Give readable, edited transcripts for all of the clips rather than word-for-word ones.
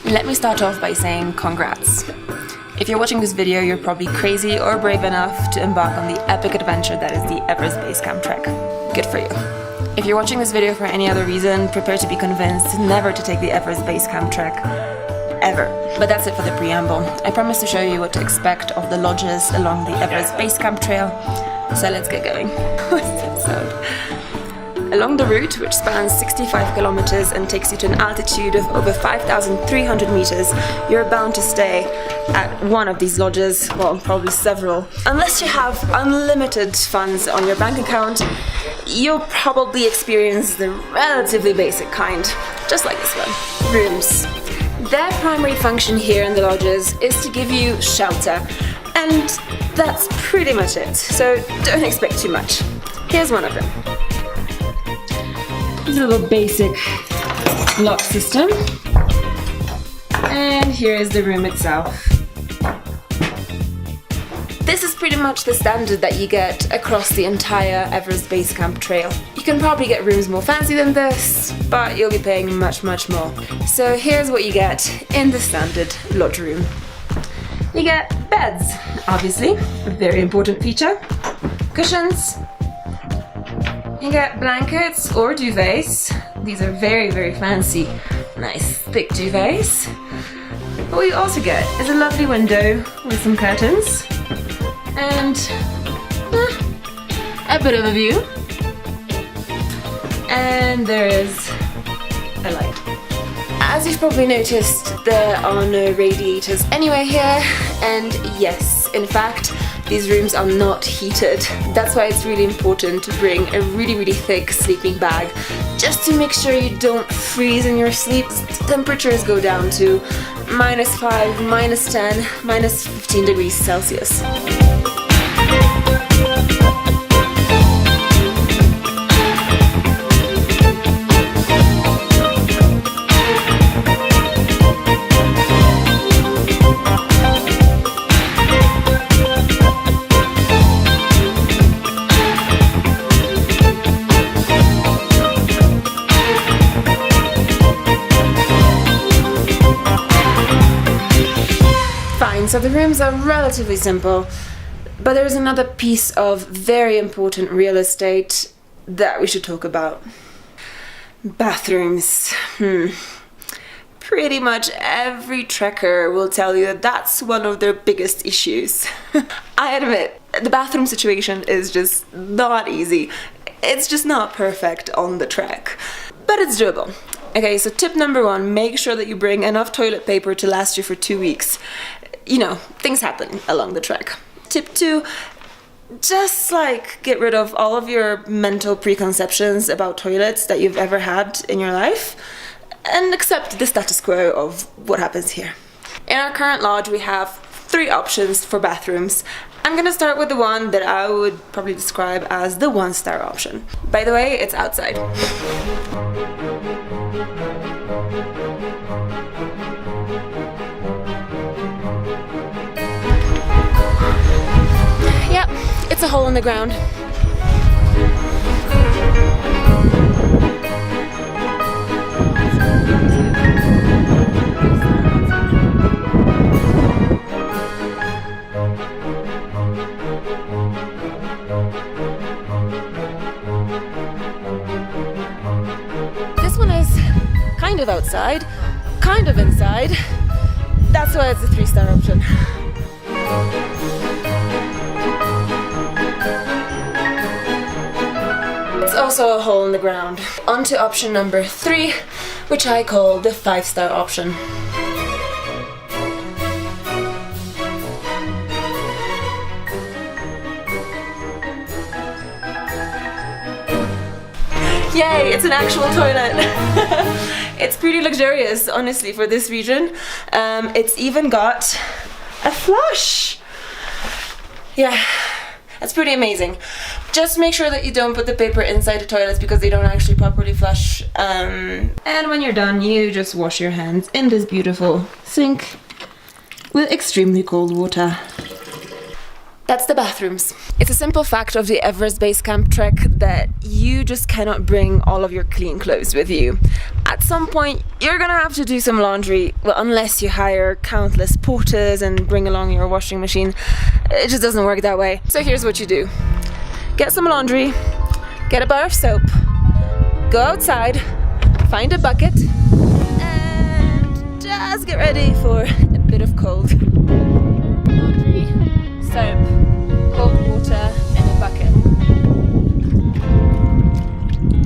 Let me start off by saying congrats. If you're watching this video, you're probably crazy or brave enough to embark on the epic adventure that is the Everest Base Camp trek. Good for you. If you're watching this video for any other reason, prepare to be convinced never to take the Everest Base Camp trek. Ever. But that's it for the preamble. I promise to show you what to expect of the lodges along the Everest Base Camp trail. So let's get going. What's that sound? Along the route, which spans 65 kilometers and takes you to an altitude of over 5,300 meters, you're bound to stay at one of these lodges, well, probably several. Unless you have unlimited funds on your bank account, you'll probably experience the relatively basic kind, just like this one. Rooms. Their primary function here in the lodges is to give you shelter, and that's pretty much it, so don't expect too much. Here's one of them. This little basic lock system, and here is the room itself. This is pretty much the standard that you get across the entire Everest Base Camp trail. You can probably get rooms more fancy than this, but you'll be paying much more. So here's what you get in the standard lodge room. You get beds, obviously, a very important feature. Cushions. You get blankets or duvets. These are very fancy, nice thick duvets. But what you also get is a lovely window with some curtains and a bit of a view. And there is a light. As you've probably noticed, there are no radiators anywhere here, and yes, in fact, these rooms are not heated. That's why it's really important to bring a really thick sleeping bag, just to make sure you don't freeze in your sleep. Temperatures go down to -5, -10, -15 degrees Celsius. So the rooms are relatively simple, but there's another piece of very important real estate that we should talk about. Bathrooms. Pretty much every trekker will tell you that that's one of their biggest issues. I admit, the bathroom situation is just not easy. It's just not perfect on the trek, but it's doable. Okay, so tip number 1, make sure that you bring enough toilet paper to last you for 2 weeks. You know, things happen along the trek. Tip 2, just get rid of all of your mental preconceptions about toilets that you've ever had in your life and accept the status quo of what happens here. In our current lodge, we have 3 options for bathrooms. I'm gonna start with the one that I would probably describe as the 1-star option. By the way, it's outside. It's a hole in the ground. This one is kind of outside, kind of inside. That's why it's a 3-star option. Also a hole in the ground. On to option number 3, which I call the 5-star option. Yay, it's an actual toilet. It's pretty luxurious, honestly, for this region. It's even got a flush. Yeah, that's pretty amazing. Just make sure that you don't put the paper inside the toilets because they don't actually properly flush. And when you're done, you just wash your hands in this beautiful sink with extremely cold water. That's the bathrooms. It's a simple fact of the Everest Base Camp trek that you just cannot bring all of your clean clothes with you. At some point, you're gonna have to do some laundry, well, unless you hire countless porters and bring along your washing machine. It just doesn't work that way. So here's what you do. Get some laundry, get a bar of soap, go outside, find a bucket, and just get ready for a bit of cold. Laundry, soap, cold water in a bucket.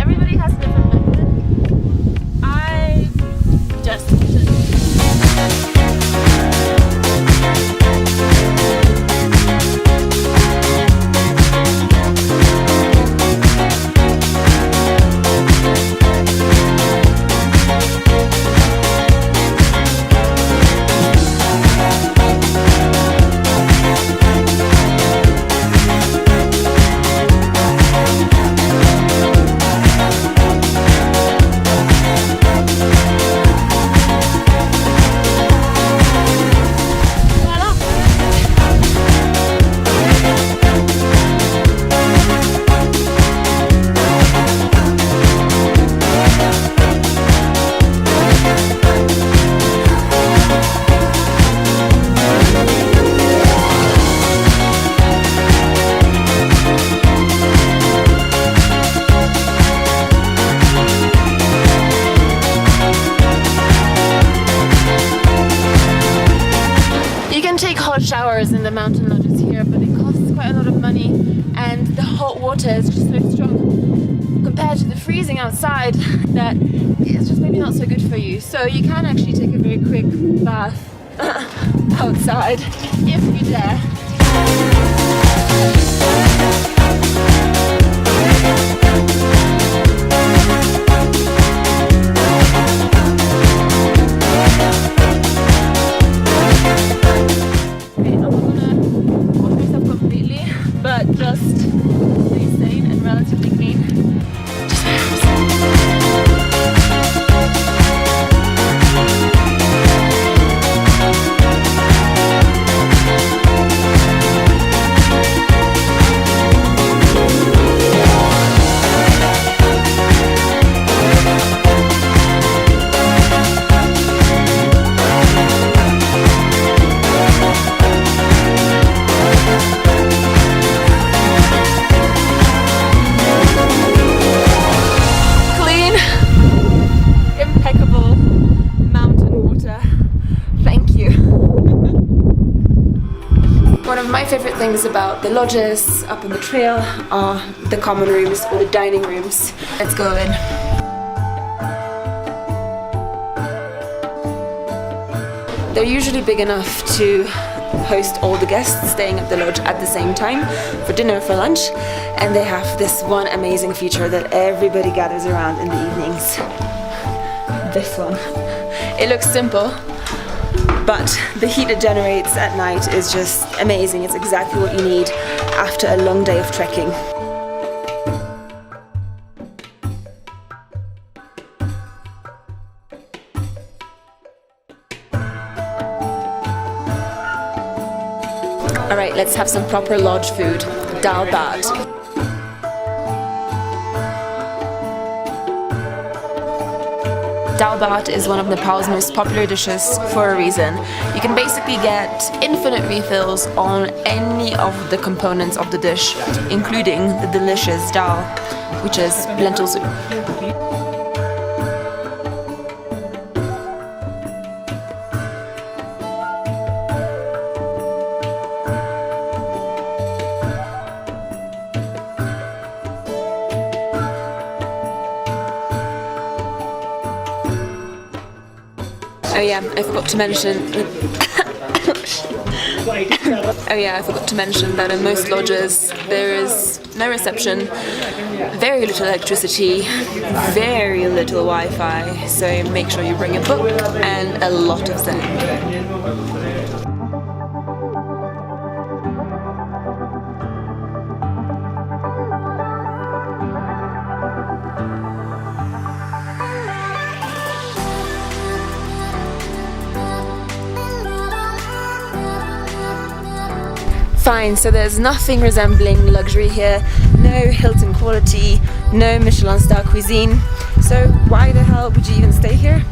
Everybody has a different method. I just showers in the mountain lodges here, but it costs quite a lot of money and the hot water is just so strong compared to the freezing outside that it's just maybe not so good for you. So you can actually take a very quick bath outside if you dare. Just stay sane and relatively clean. One of my favorite things about the lodges up on the trail are the common rooms or the dining rooms. Let's go in. They're usually big enough to host all the guests staying at the lodge at the same time for dinner or for lunch, and they have this one amazing feature that everybody gathers around in the evenings. This one. It looks simple, but the heat it generates at night is just amazing. It's exactly what you need after a long day of trekking. Alright, let's have some proper lodge food. Dal bhat. Dal bhat is one of Nepal's most popular dishes for a reason. You can basically get infinite refills on any of the components of the dish, including the delicious dal, which is lentil soup. Oh yeah, I forgot to mention that in most lodges there is no reception, very little electricity, very little Wi-Fi, so make sure you bring a book and a lot of sand. Fine, so there's nothing resembling luxury here, no Hilton quality, no Michelin star cuisine, so why the hell would you even stay here?